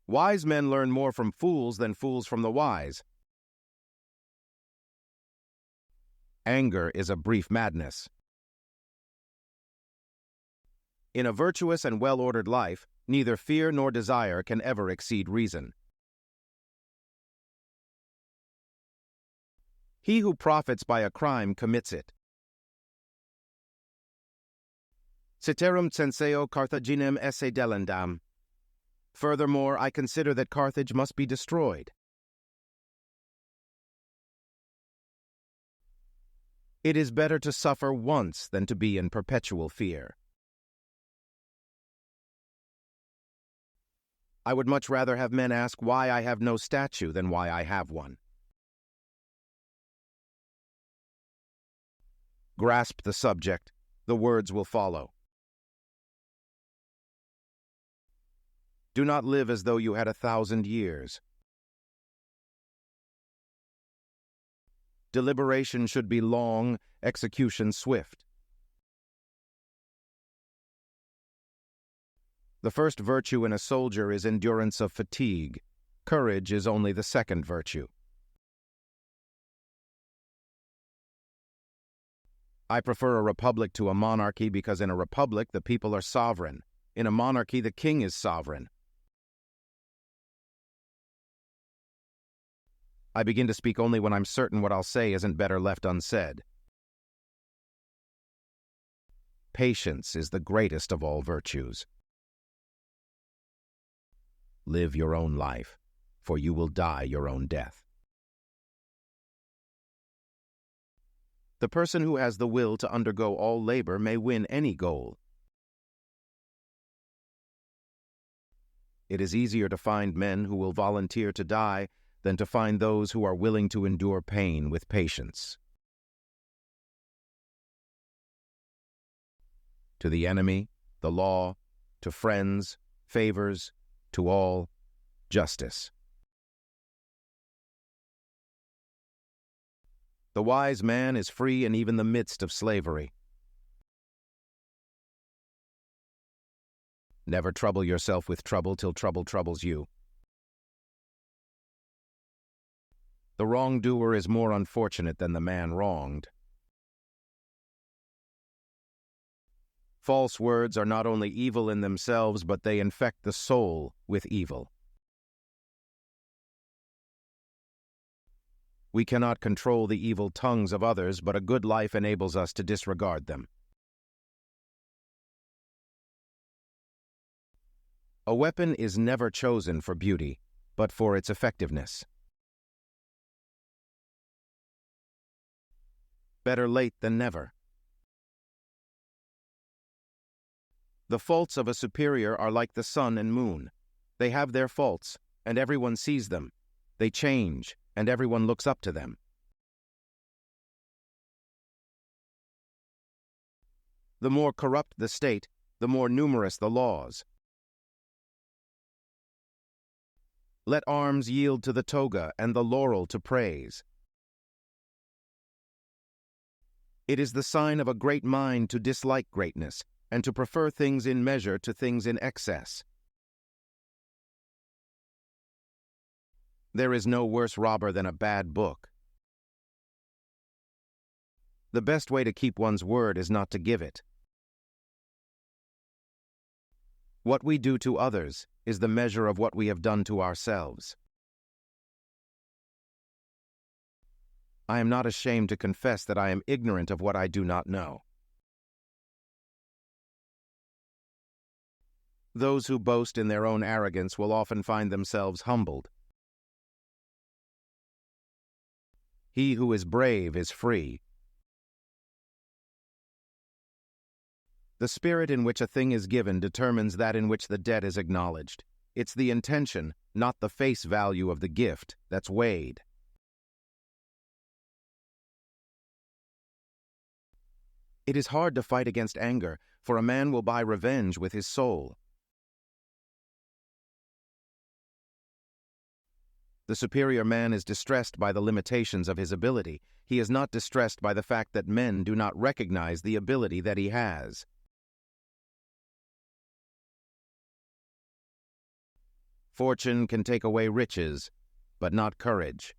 Wise men learn more from fools than fools from the wise. Anger is a brief madness. In a virtuous and well-ordered life, neither fear nor desire can ever exceed reason. He who profits by a crime commits it. Ceterum censeo Carthaginem esse delendam. Furthermore, I consider that Carthage must be destroyed. It is better to suffer once than to be in perpetual fear. I would much rather have men ask why I have no statue than why I have one. Grasp the subject, the words will follow. Do not live as though you had 1,000 years. Deliberation should be long, execution swift. The first virtue in a soldier is endurance of fatigue. Courage is only the second virtue. I prefer a republic to a monarchy because in a republic the people are sovereign. In a monarchy the king is sovereign. I begin to speak only when I'm certain what I'll say isn't better left unsaid. Patience is the greatest of all virtues. Live your own life, for you will die your own death. The person who has the will to undergo all labor may win any goal. It is easier to find men who will volunteer to die than to find those who are willing to endure pain with patience. To the enemy, the law, to friends, favors, to all, justice. The wise man is free in even the midst of slavery. Never trouble yourself with trouble till trouble troubles you. The wrongdoer is more unfortunate than the man wronged. False words are not only evil in themselves, but they infect the soul with evil. We cannot control the evil tongues of others, but a good life enables us to disregard them. A weapon is never chosen for beauty, but for its effectiveness. Better late than never. The faults of a superior are like the sun and moon. They have their faults, and everyone sees them. They change, and everyone looks up to them. The more corrupt the state, the more numerous the laws. Let arms yield to the toga and the laurel to praise. It is the sign of a great mind to dislike greatness, and to prefer things in measure to things in excess. There is no worse robber than a bad book. The best way to keep one's word is not to give it. What we do to others is the measure of what we have done to ourselves. I am not ashamed to confess that I am ignorant of what I do not know. Those who boast in their own arrogance will often find themselves humbled. He who is brave is free. The spirit in which a thing is given determines that in which the debt is acknowledged. It's the intention, not the face value of the gift, that's weighed. It is hard to fight against anger, for a man will buy revenge with his soul. The superior man is distressed by the limitations of his ability. He is not distressed by the fact that men do not recognize the ability that he has. Fortune can take away riches, but not courage.